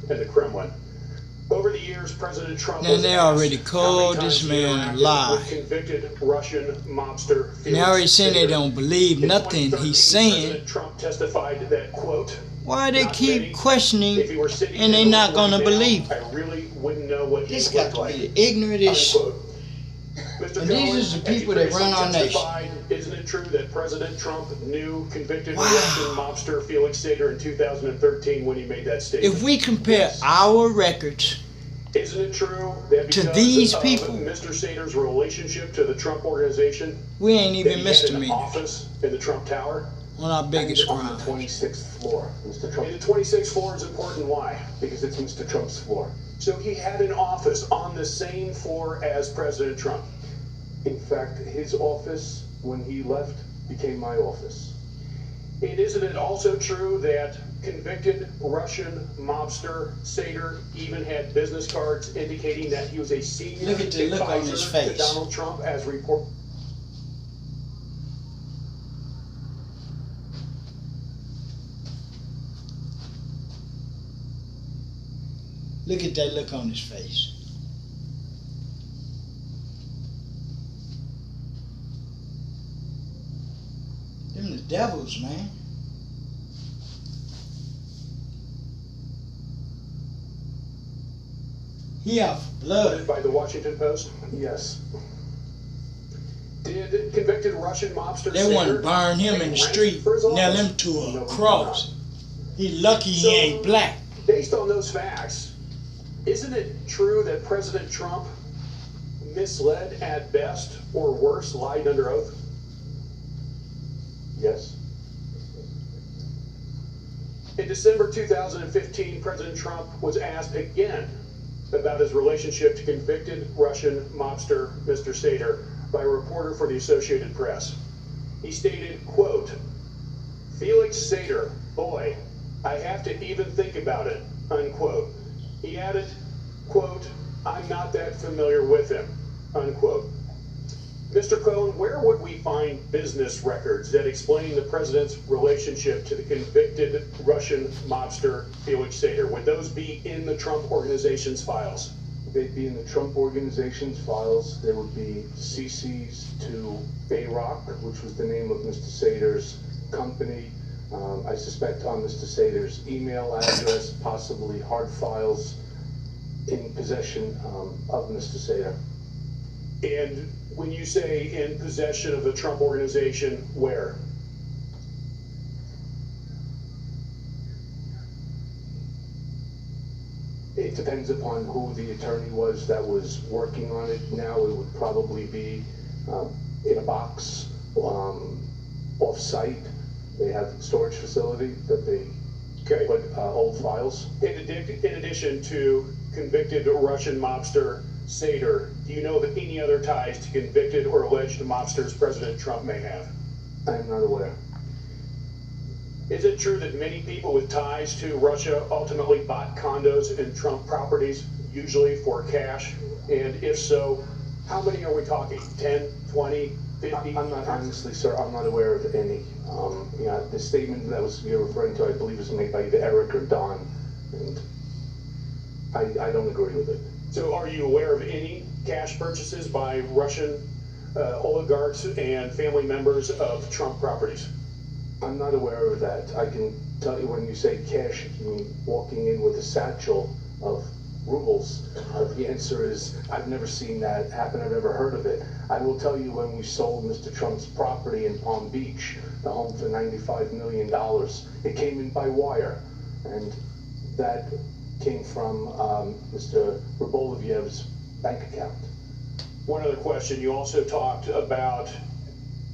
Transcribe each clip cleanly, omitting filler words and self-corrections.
and the Kremlin. Over the years, President Trump Now they already called this man a lie. Convicted Russian mobster. And they already saying they don't believe nothing he's saying. President Trump testified that, quote, why they keep questioning and they not gonna believe? I really wouldn't know what this got to be the ignorantest. And these are the people that run our nation. Isn't it true that President Trump knew convicted Russian mobster Felix Sater in 2013 when he made that statement? If we compare our records isn't it true that to these people, Mr. Sater's relationship to the Trump organization, we ain't even misdemeanors. Office in the Trump Tower? On our biggest crime. On the 26th floor, Mr. Trump. And the 26th floor is important. Why? Because it's Mr. Trump's floor. So he had an office on the same floor as President Trump. In fact, his office, when he left, became my office. And isn't it also true that convicted Russian mobster Sater even had business cards indicating that he was a senior advisor to Donald Trump as report? Look at that look on his face. Them the devils, man. He out for blood. By the Washington Post? Yes. Did convicted Russian mobster they want to burn him in the street, nail him to a cross. He lucky he ain't black. Based on those facts, isn't it true that President Trump misled at best, or worse, lied under oath? Yes. In December 2015, President Trump was asked again about his relationship to convicted Russian mobster Mr. Sater by a reporter for the Associated Press. He stated, quote, Felix Sater, boy, I have to even think about it, unquote. He added, quote, I'm not that familiar with him, unquote. Mr. Cohen, where would we find business records that explain the president's relationship to the convicted Russian mobster Felix Sater? Would those be in the Trump Organization's files? They'd be in the Trump Organization's files. There would be CCs to Bayrock, which was the name of Mr. Sater's company. I suspect on Mr. Sater's email address, possibly hard files in possession of Mr. Sater. And when you say in possession of the Trump Organization, where? It depends upon who the attorney was that was working on it. Now it would probably be in a box, off-site. They have a storage facility that they put old files. In addition to convicted Russian mobster Sater, do you know of any other ties to convicted or alleged mobsters President Trump may have? I am not aware. Is it true that many people with ties to Russia ultimately bought condos and Trump properties, usually for cash? And if so, how many are we talking? 10, 20, 50? I'm not, honestly, sir, I'm not aware of any. The statement that you're referring to, I believe, was made by either Eric or Don, and I don't agree with it. So are you aware of any cash purchases by Russian oligarchs and family members of Trump properties? I'm not aware of that. I can tell you, when you say cash, you mean walking in with a satchel of rubles. The answer is, I've never seen that happen. I've never heard of it. I will tell you, when we sold Mr. Trump's property in Palm Beach, the home for $95 million, it came in by wire. And that came from Mr. Raboloviev's bank account. One other question. You also talked about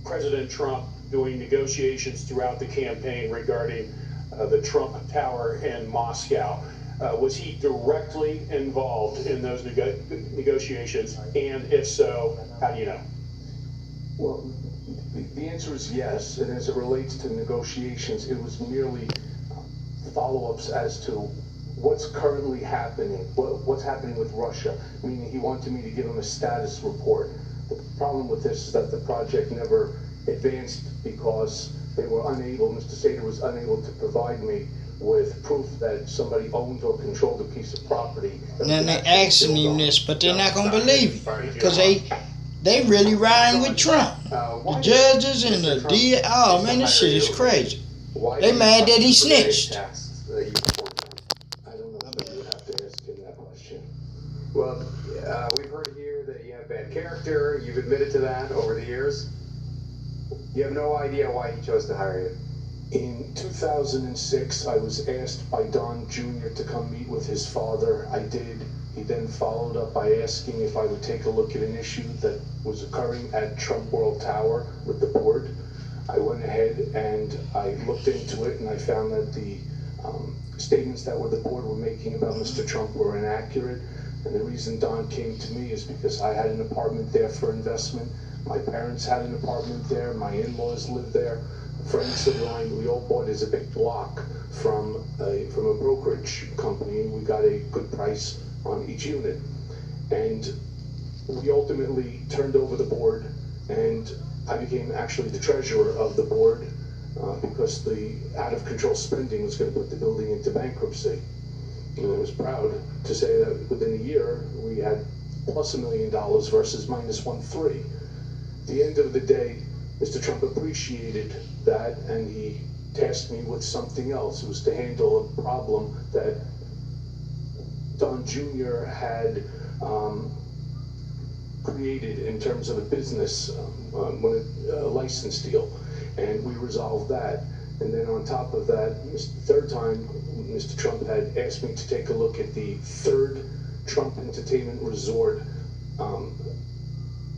President Trump doing negotiations throughout the campaign regarding the Trump Tower in Moscow. Was he directly involved in those negotiations? And if so, how do you know? Well, the answer is yes. And as it relates to negotiations, it was merely follow-ups as to what's currently happening, what's happening with Russia, meaning he wanted me to give him a status report. The problem with this is that the project never advanced because they were unable, Mr. Sater was unable to provide me with proof that somebody owned or controlled a piece of property. And then they asking him this, but they're not gonna believe him because they really riding with Trump. The judges and the DA. Oh man, this shit is crazy. They mad that he snitched. I don't know, but you would have to ask him that question. Well, we've heard here that you have bad character. You've admitted to that over the years. You have no idea why he chose to hire you. In 2006, I was asked by Don Jr. to come meet with his father. I did. He then followed up by asking if I would take a look at an issue that was occurring at Trump World Tower with the board. I went ahead and I looked into it, and I found that the statements that the board were making about Mr. Trump were inaccurate. And the reason Don came to me is because I had an apartment there for investment. My parents had an apartment there. My in-laws lived there. Friends of mine, we all bought as a big block from a brokerage company, and we got a good price on each unit. And we ultimately turned over the board, and I became actually the treasurer of the board because the out-of-control spending was going to put the building into bankruptcy. And I was proud to say that within a year we had plus $1 million versus minus 1.3. At the end of the day, Mr. Trump appreciated that, and he tasked me with something else. It was to handle a problem that Don Jr. had created in terms of a business, a license deal, and we resolved that. And then on top of that, the third time, Mr. Trump had asked me to take a look at the third Trump Entertainment Resort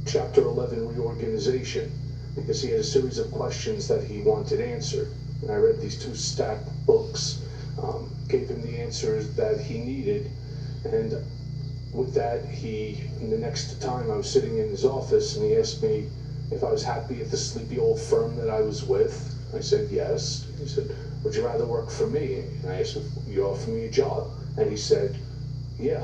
Chapter 11 reorganization, because he had a series of questions that he wanted answered. And I read these 2 stacked books, gave him the answers that he needed, and with that, the next time I was sitting in his office, and he asked me if I was happy at the sleepy old firm that I was with. I said yes. He said, would you rather work for me? And I asked if you offer me a job. And he said, yeah.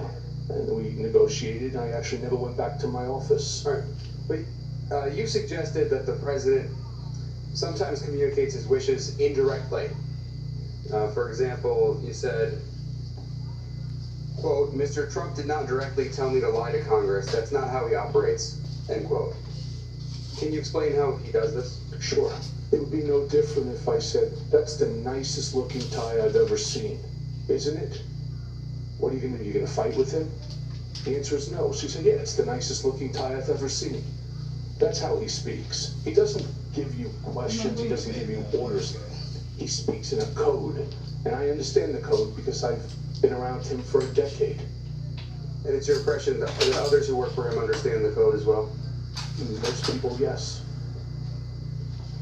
And we negotiated, and I actually never went back to my office. All right. But you suggested that the president sometimes communicates his wishes indirectly. For example, you said, quote, Mr. Trump did not directly tell me to lie to Congress. That's not how he operates, end quote. Can you explain how he does this? Sure. It would be no different if I said, that's the nicest looking tie I've ever seen, isn't it? What are you going to do? You're going to fight with him? The answer is no. So you say, yeah, it's the nicest looking tie I've ever seen. That's how he speaks. He doesn't give you questions. He doesn't give you orders. He speaks in a code. And I understand the code because I've been around him for a decade. And it's your impression that others who work for him understand the code as well? Most people, yes.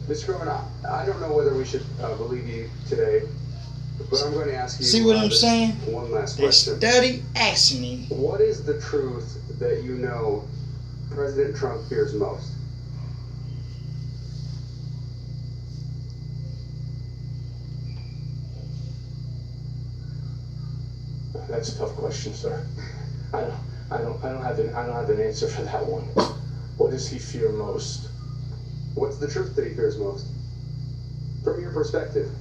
Mr. Crowan, I don't know whether we should believe you today, but I'm going to ask you. See what I'm saying? One last They question. study asking him. What is the truth that you know President Trump fears most? That's a tough question, sir. I don't have an answer for that one. What does he fear most? What's the truth that he fears most? From your perspective.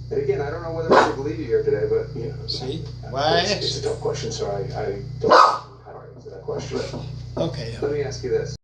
And again, I don't know whether I should believe you here today, but You know, See? Why? it's a tough question, sir. I don't know how to answer that question. Okay. let me ask you this.